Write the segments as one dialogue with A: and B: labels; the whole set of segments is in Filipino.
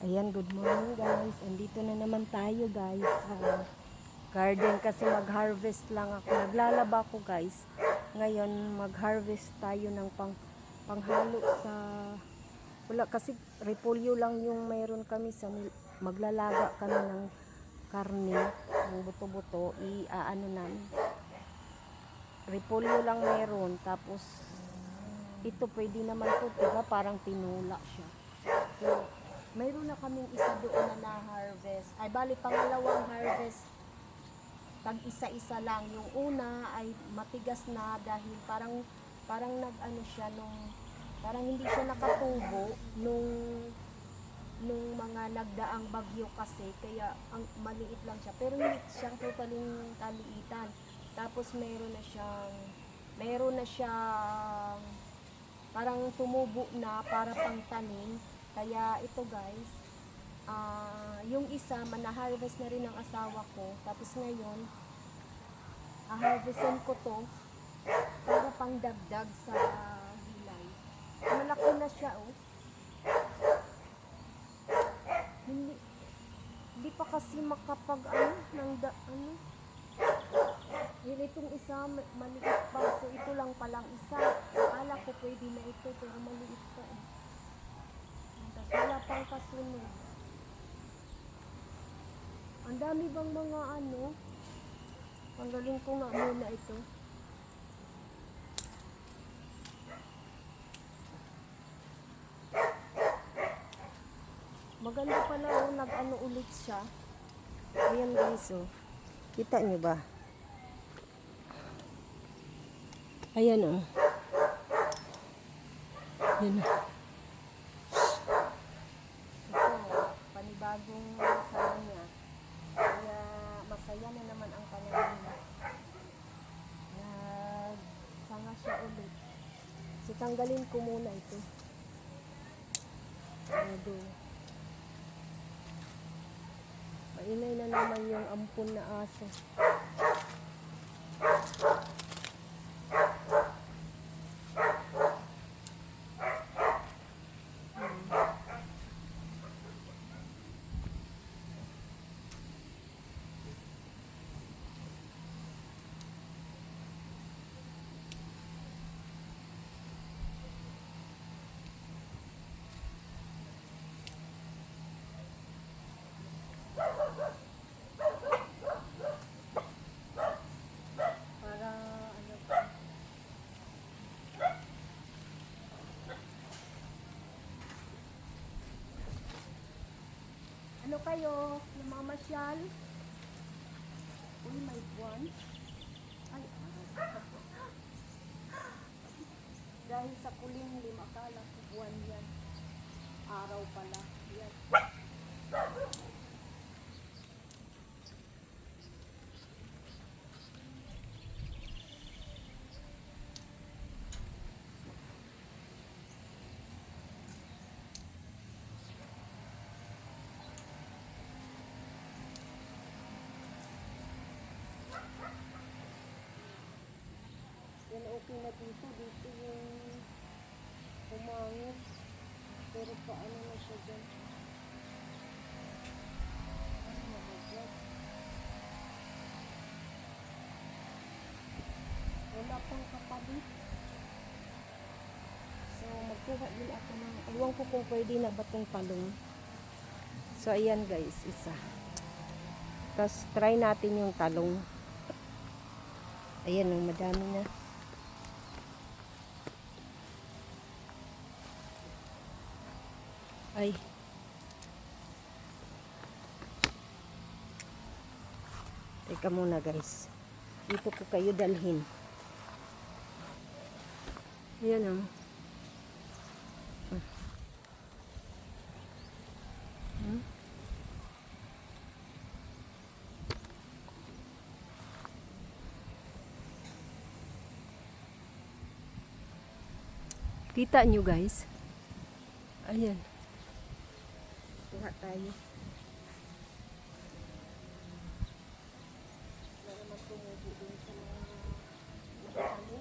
A: Ayan, good morning guys. Andito na naman tayo guys sa garden kasi mag-harvest lang ako. Naglalaba ko guys. Ngayon mag-harvest tayo ng panghalo sa wala kasi repolyo lang yung mayroon kami sa maglalaga kami ng karne, ng buto-buto, iaano namin. Repolyo lang mayroon tapos ito pwede naman to, diba? Parang tinula siya. So, mayroon na kaming isa doon na na-harvest. Ay, bali, pangalawang harvest. Tag isa-isa lang. Yung una ay matigas na dahil parang nag-ano siya parang hindi siya nakatubo nung mga nagdaang bagyo kasi. Kaya, ang maliit lang siya. Pero hindi siyang totaling kaliitan. Tapos, meron na siyang parang tumubo na para pang tanim. Kaya ito guys, yung isa mana-harvest na rin ng asawa ko. Tapos ngayon, harvestin ko to para pang dagdag sa gulay. Malaki na siya oh. Hindi pa kasi makapag yun itong isa maliit pa, so ito lang palang isa. Akala ko pwede na ito pero maliit pa eh. Tapos wala pang kasunod. Ang dami bang mga tanggalin ko nga muna ito. Maganda pala oh, nag-ano ulit siya. Ayan guys oh. Kita nyo ba? Ayan oh. Ayan oh. Ito, panibagong sala niya. Kaya masaya na naman ang panahon. Nagsanga siya ulit. So tanggalin ko muna ito. Ado. Mainay na naman yung ampun na aso. Ano kayo? Namamasyal? Uy, may buwan. Ay, dahil sa kulimlim, akala ko buwan yan. Araw pala. Yan. Yan, okay na dito. Dito yung umangit. Pero paano na siya dyan? Ay, nabagyan. Wala pang kapalit. So, magkuha din ako ng, ewan ko kung pwede na ba itong talong. So, ayan guys, isa. Tapos, try natin yung talong. Ayan, madami na. Ay. Teka muna guys. Dito ko kayo dalhin. Ayan o. Kita nyo guys. Ayan. Kuha tayo. Wala naman tumubo dun sa mga ano.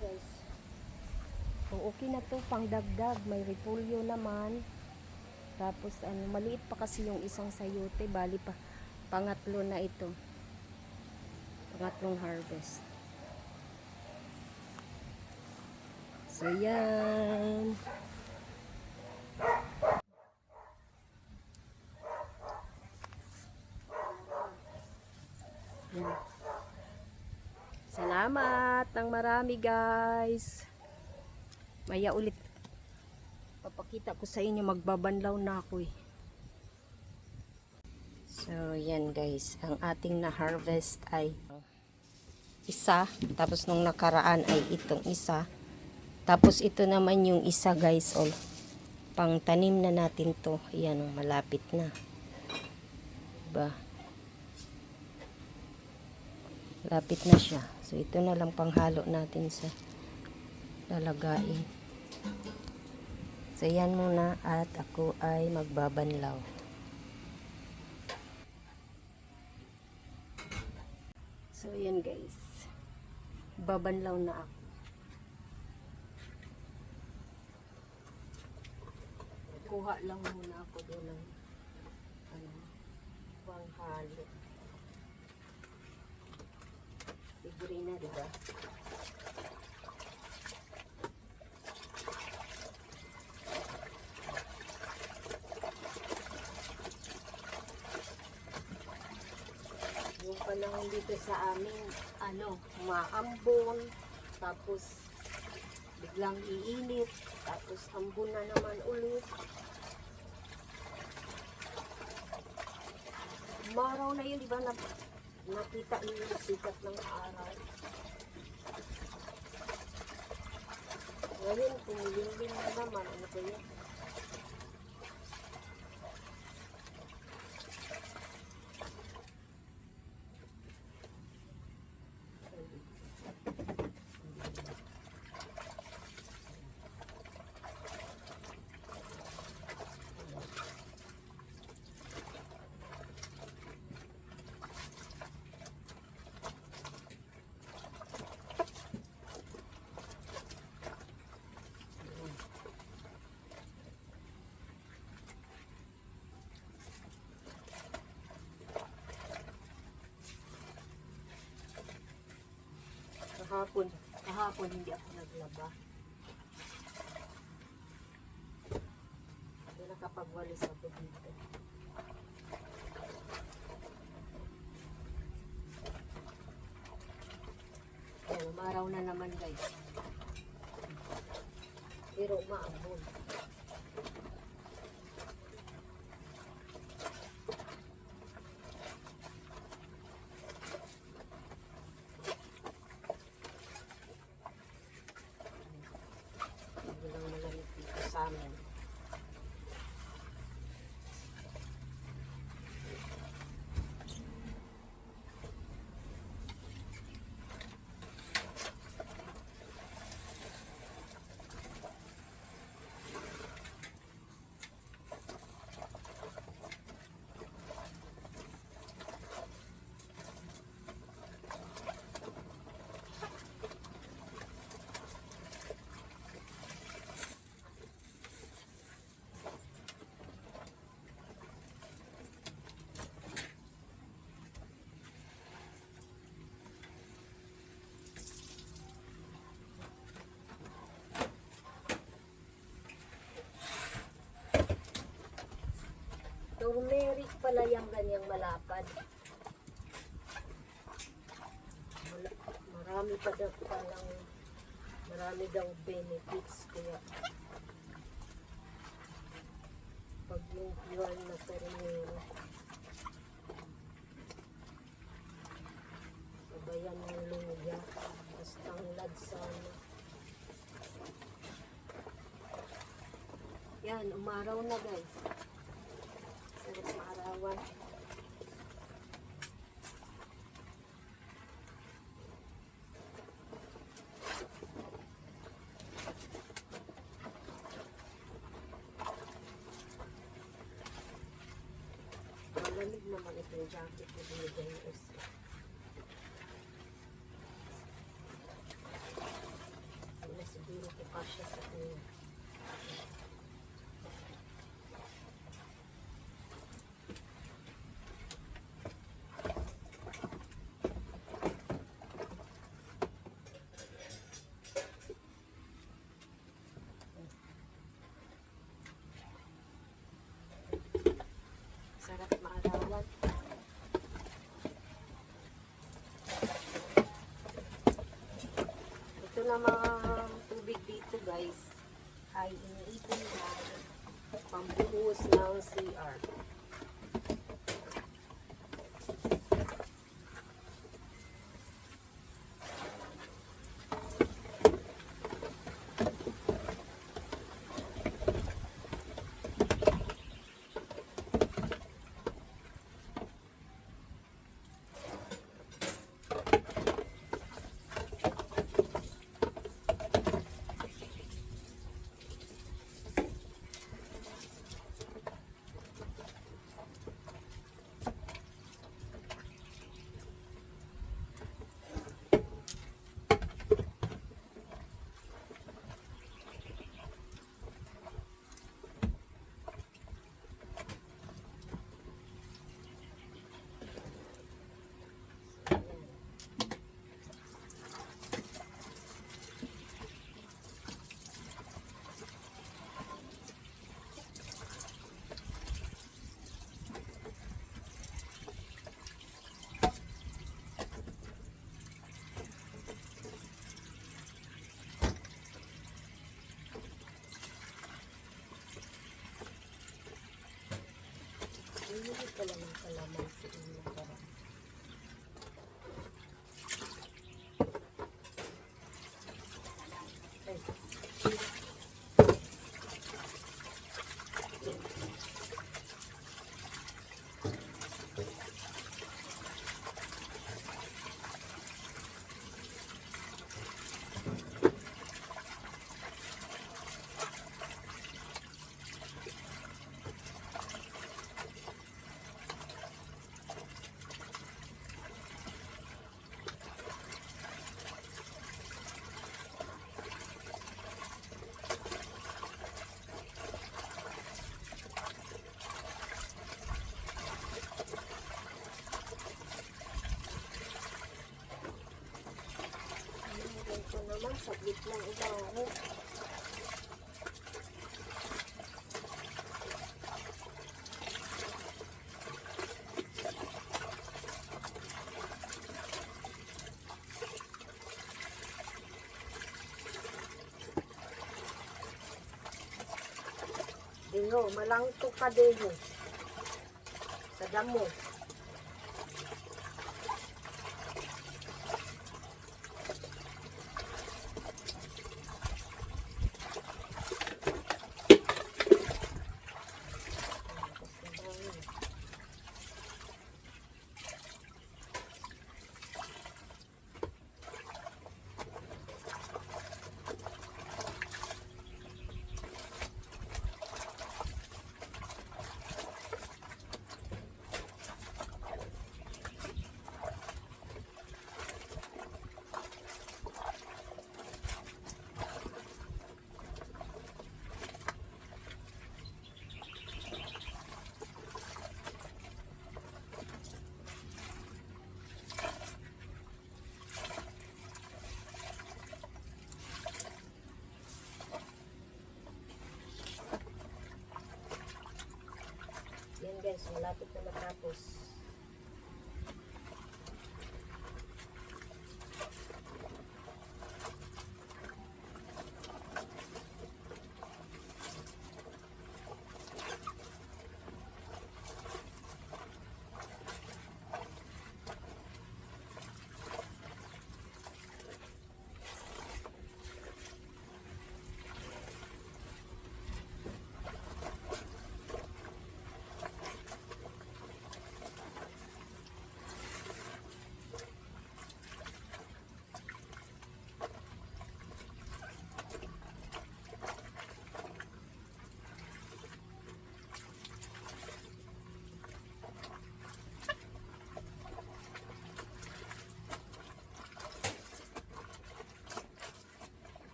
A: guys. So, okay na to, pang dagdag. May repolyo naman. Tapos, maliit pa kasi yung isang sayote. Bali pa, pangatlo na ito. Pangatlong harvest. So, yan. Yan. Salamat ng marami, guys. Maya ulit papakita ko sa inyo, magbabanlaw na ako eh. So yan guys, ang ating na harvest ay isa, tapos nung nakaraan ay itong isa, tapos ito naman yung isa guys, pang tanim na natin to. Yan, malapit na, diba? Lapit na siya. So ito na lang panghalo natin sa lalagain. So yan muna at ako ay magbabanlaw. So yan guys, babanlaw na ako. Kuha lang muna ako doon ng panghalo. Libre na, diba? Yung panahon dito sa amin, maambon, tapos biglang iinit, tapos ambon na naman ulit. Maraw na yun, di ba? Nakita yung sikat ng araw. Ngayon, kumilimlim na naman. Ano ba yun? Kahapon hindi ako naglaba. Hindi nakapagwalis ako dito. Ayan, umaraw na naman guys. Pero maambon. Amen. Turmeric pala yung ganyang malapad. Marami pa daw palang, marami daw benefits. Kaya pag yung pure na turmeric, sabayan ng luya, mas tanglad sana. Yan, umaraw na guys. Sarap maarawan. Malamig naman itong jacket na binigay ng isa. Ito pa siya sa kanya. Sarap maalawan. Ito na mga tubig dito guys ay iniipon na pambuhos ng CR. Hindi ko lang ang kalaman sa inyo para. Ito naman, saglit lang ibaho. Dingo, malangto ka dingo. Sa damo. Yan guys, malapit na matapos.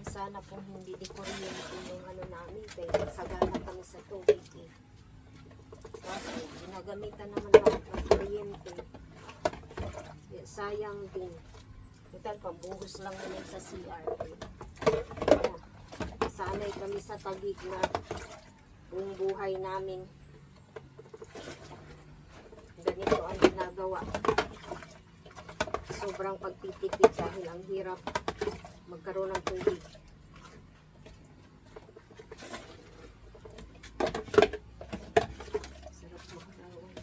A: lang sana kung hindi di kuryente yung ano namin. Kaya sagana kami sa tubig eh. Kasi ginagamitan naman lahat ng kuryente. Kaya sayang din. Ito, pambuhos lang naman sa CR. Kaya, sanay kami sa tagig na buong buhay namin. Ganito ang ginagawa. Sobrang pagtitipid dahil ang hirap magkaroon ng tubig. Sarap makakawan.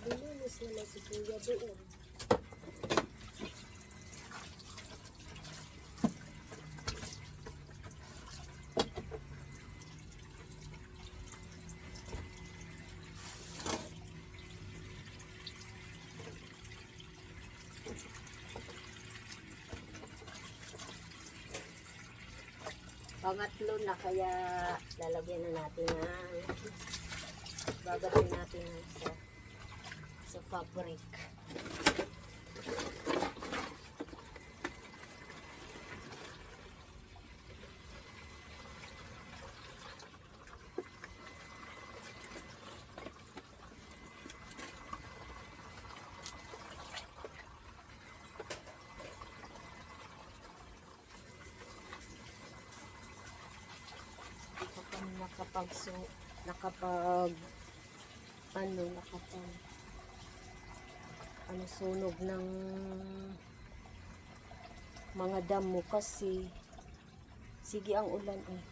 A: Bilinis naman si Kuya doon. Pangatlo na, kaya lalagyan na natin ng gagawin natin sa fabric. Nakapag sunog ng mga damo kasi sige ang ulan eh.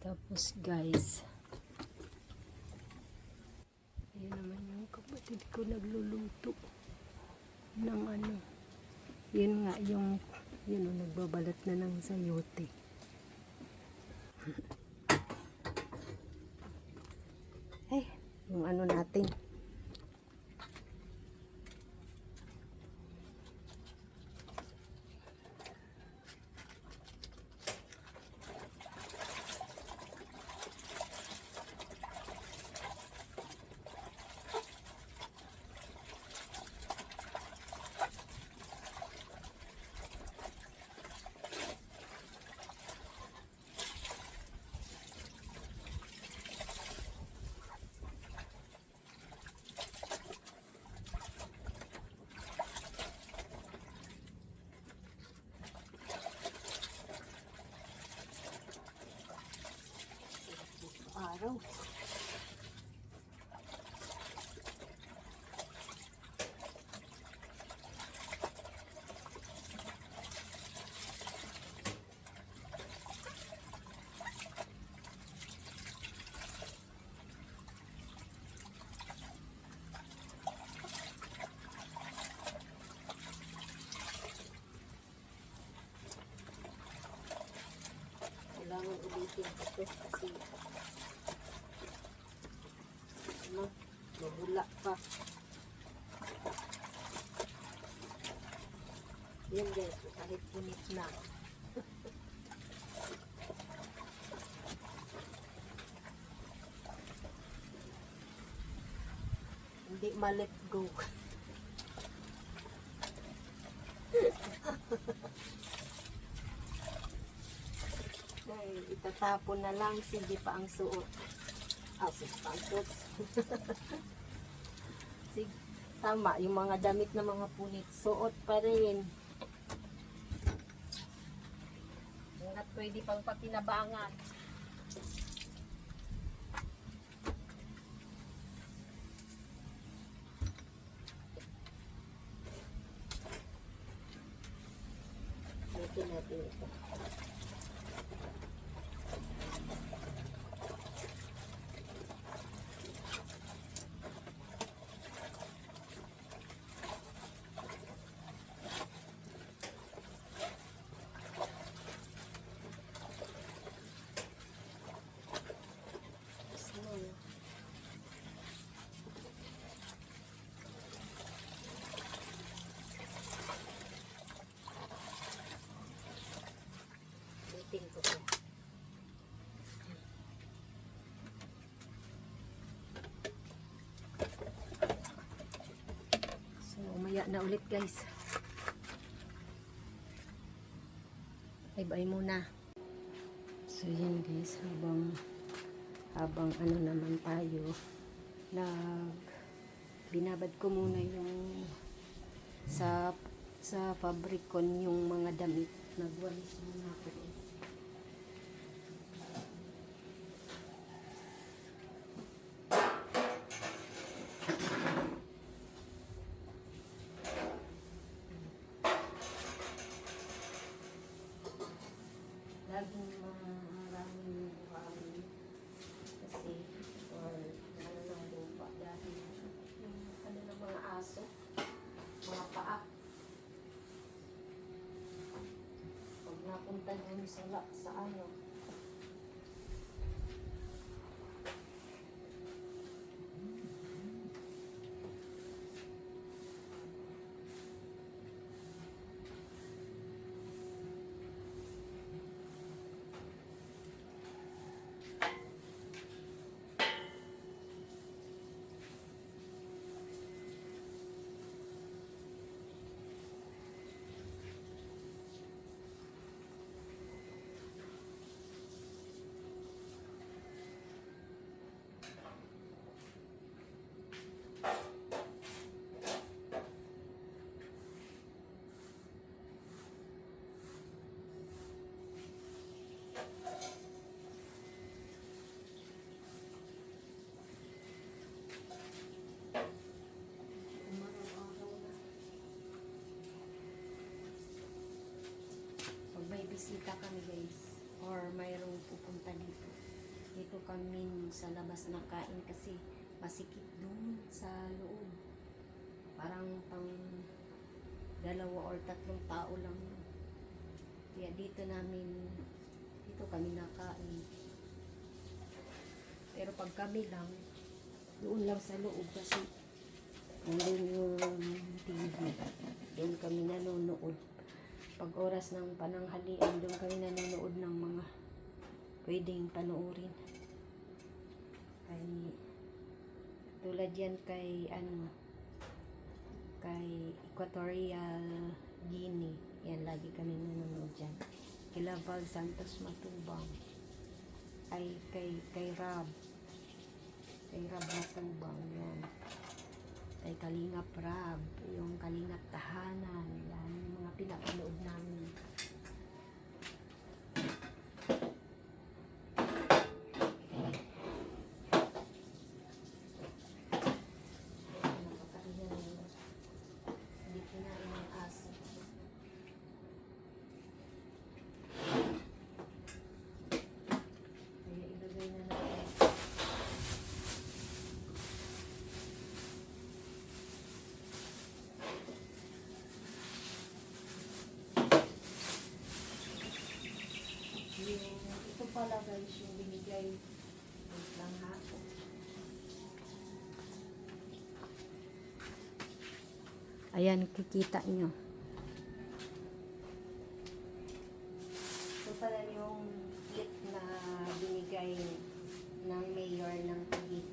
A: Tapos guys, ayan naman yung kapatid ko nagluluto ng ano. Yun nga yung nagbabalat na ng sayote. Ay, yung ano natin. Araw. kailangan ulitin ito kasi ano, mabula pa. Yan guys, kahit punit na. Hindi ma-let go. Ay, itatapon na lang, sige pa ang suot. Sige pa ang suot. Sige, tama, yung mga damit na mga punit, suot pa rin. At pwede pang pakinabangan. Natin ito. Ko po. So, umaya na ulit guys. Bye-bye muna. So, yun guys, habang ano naman tayo, binabad ko muna yung sa fabricon yung mga damit. Nagwalis muna ako. Laging maraming buhangin kasi or ng lupa dahil yung ano ng mga aso, mga paa. Pag napunta namin sa ano, may bisita kami guys or mayroong pupunta dito kami sa labas na kain kasi masikip doon sa loob, parang pang 2 or 3 tao lang yun. Kaya dito kami nakain, pero pag kami lang doon lang sa loob kasi nandun yung TV, doon kami nanonood. Pag oras ng pananghalian, doon kami nanonood ng mga pwedeng panoorin. Tulad yan kay Equatorial Guinea. Yan, lagi kami nanonood dyan. Kila Val Santos Matubang. Ay, kay Rab Matubang. Yan. Kay Kalingap Rab. Yung Kalingap Tahanan. Yan, yung mga pinapanood namin. Ito pala guys yung binigay. Wait lang ha. Ayan, kikita nyo. Ito pala yung kit na binigay ng mayor ng Taguig.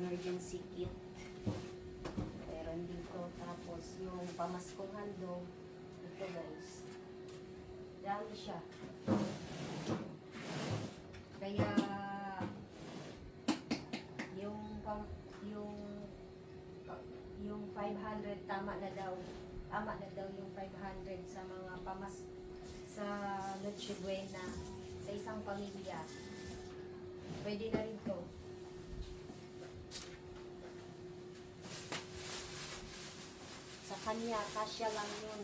A: Emergency kit. Meron dito. Tapos yung pamaskong handog. Ito guys. Dami siya. Kaya yung 500 tama na daw yung 500 sa mga sa Noche Buena sa isang pamilya. Pwede na rin to. Sa kanya kasya lang yun,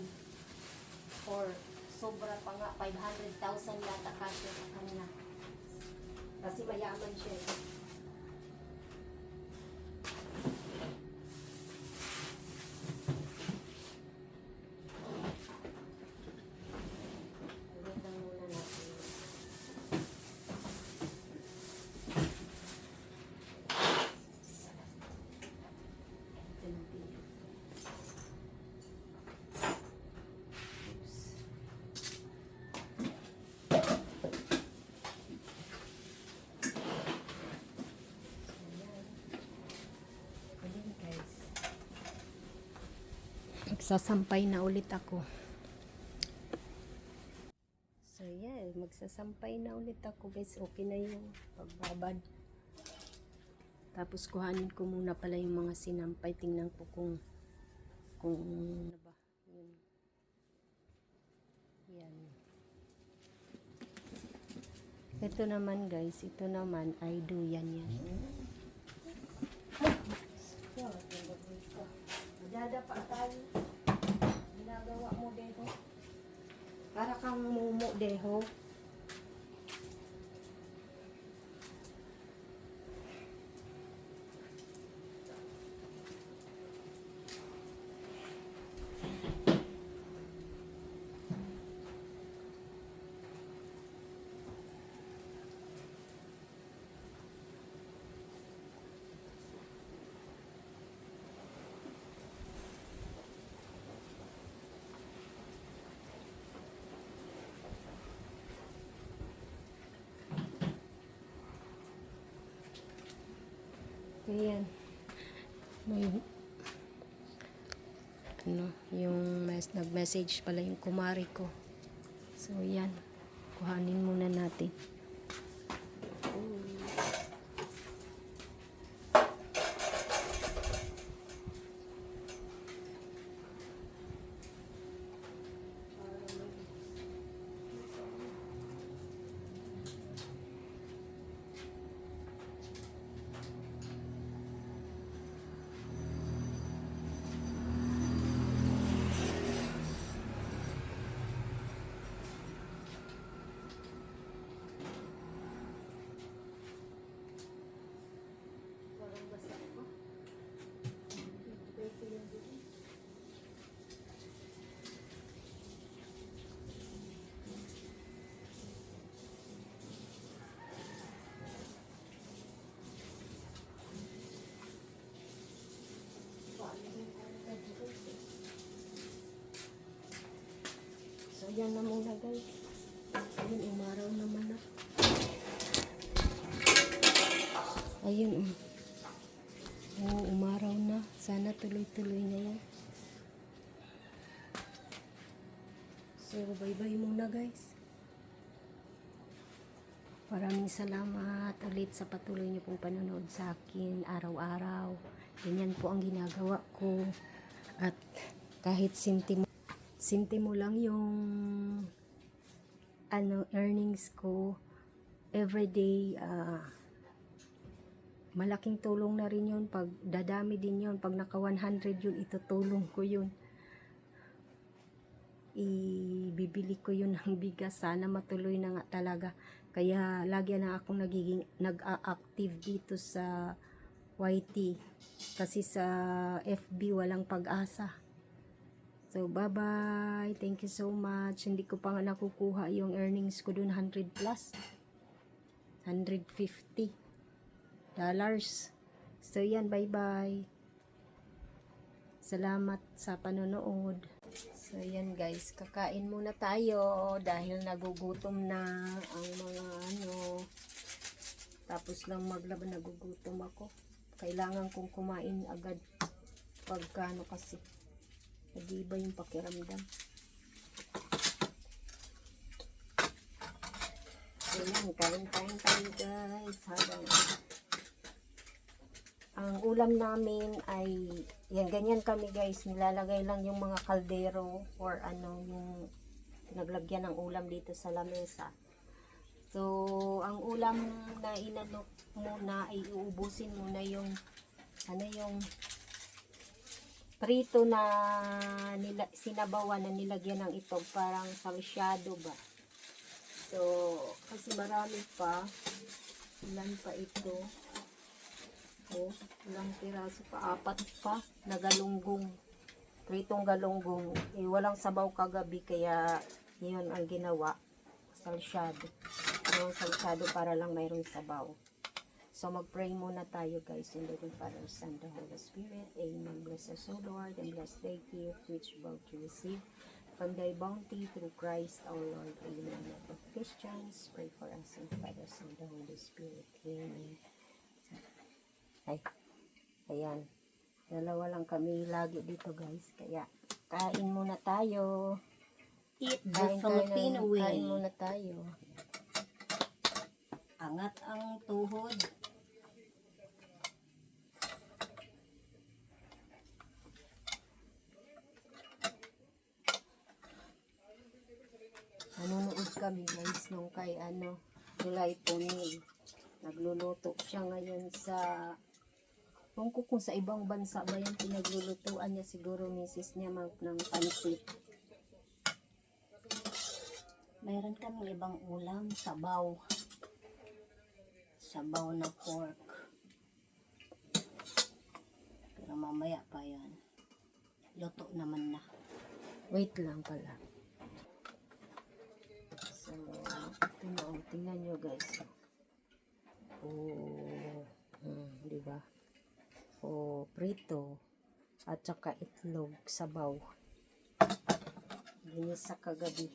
A: or sobra pa nga, 500,000 yata kasya sa kanya kasi mayaman siya eh. Magsasampay na ulit ako. So yeah, magsasampay na ulit ako guys. Okay na yung pagbabad. Tapos kuhanin ko muna pala yung mga sinampay. Tingnan ko kung ano ba. Yun. Yan. Ito naman guys, ito naman ay duyan yan. Madadapa tayo. Ginagawa mo deho. Para kang mumo deho. Ayan. May yung nag-message pala yung kumari ko. So yan. Kuhanin muna natin. So, yan na muna guys. Ayun, umaraw naman na. Ayun, oh, umaraw na. Sana tuloy-tuloy na yan. So, bye-bye muna guys. Maraming salamat ulit sa patuloy niyo pong panonood sa akin araw-araw. Ganyan po ang ginagawa ko. At kahit sintimo lang yung earnings ko everyday, malaking tulong na rin yun. Pag dadami din yun, pag naka 100 yun, itutulong ko yun. Ibibili ko yun ng bigas. Sana matuloy na nga talaga. Kaya lagi na akong nag-a-active dito sa YT. Kasi sa FB walang pag-asa. So, bye-bye. Thank you so much. Hindi ko pa nga nakukuha yung earnings ko dun, 100 plus. $150. So, yan. Bye-bye. Salamat sa panonood. So, yan guys. Kakain muna tayo dahil nagugutom na ang mga Tapos lang maglaba, nagugutom ako. Kailangan kong kumain agad. Pagkano kasi. Nag-iba yung pakiramdam. So yan, kain tayo guys. Ang ulam namin ay, yan, ganyan kami guys. Nilalagay lang yung mga kaldero or yung naglagyan ng ulam dito sa lamesa. So, ang ulam na inanok muna ay uubusin muna yung prito na sinabawan na nilagyan ng itog, parang salsyado ba. So, kasi marami pa. Ilan pa ito? Oh, ilang piraso pa? 4 pa na galunggong. Pritong galunggong. Eh, walang sabaw kagabi kaya yun ang ginawa. Salsyado. Yung salsyado para lang mayroong sabaw. So, mag-pray muna tayo guys. In the name of the Father, Son, the Holy Spirit. Amen. Bless us, O Lord, and bless thy gift which we're about to receive from thy bounty through Christ our Lord. Amen. For Christians, pray for us in the Father, Son, the Holy Spirit. Amen. Ay, ayan. Dalawa lang kami lagi dito guys. Kaya, kain muna tayo.
B: Eat the Filipino way.
A: Kain muna tayo.
B: Angat ang tuhod.
A: Nanonood kami guys nung kay July Tunil. Nagluluto siya ngayon sa kung sa ibang bansa ba yung pinaglulutuan niya, siguro misis niya ng pansit.
B: Mayroon kami ibang ulam, sabaw. Sabaw na pork. Pero mamaya pa yan. Luto naman na.
A: Wait lang pala. So, tingnan nyo guys. Oh, di ba? Oh, prito at saka itlog, sabaw. Ginisa kagabi.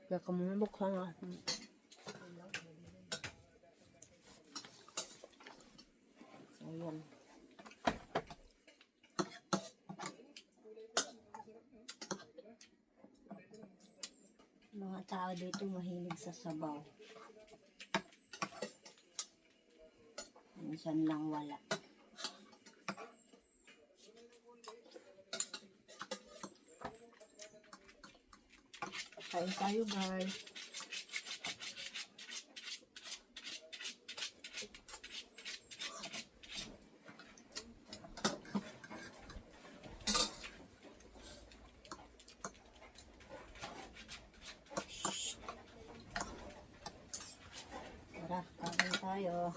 A: Kaya kamulok lang ako. So, ayan.
B: Mga tao dito mahilig sa sabaw. Minsan lang wala.
A: Kain tayo guys.
B: Tara, kain tayo.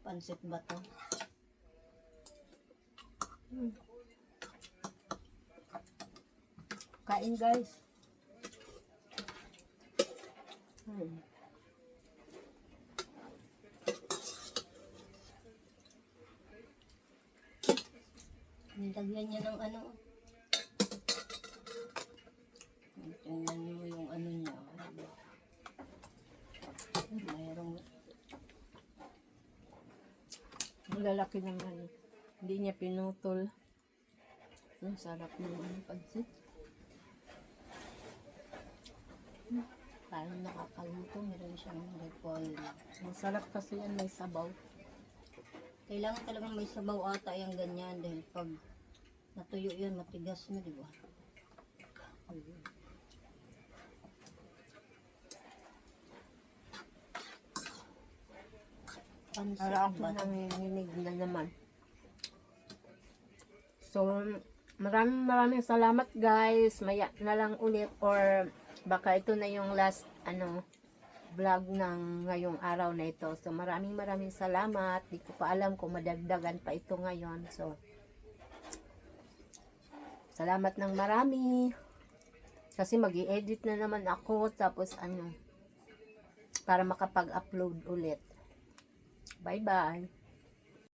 B: Pansit ba to?
A: Kain guys.
B: Nilagyan niya ng ano. Tingnan mo yung ano niya. Mayroong
A: Malalaki naman. Hindi niya pinutol. Ang sarap ng pansit.
B: parang nakakaluto. Meron siyang repolyo.
A: Ang sarap kasi yan, may sabaw.
B: Kailangan talagang may sabaw ata yung ganyan dahil pag natuyo yun, matigas na, di ba? Pansit
C: Para ako
B: ba?
C: nanginginig na naman. So, maraming salamat guys. Maya na lang ulit or baka ito na yung last vlog ng ngayong araw na ito. So, maraming salamat. Di ko pa alam kung madagdagan pa ito ngayon. So, salamat ng marami. Kasi mag-i-edit na naman ako. Tapos para makapag-upload ulit. Bye-bye.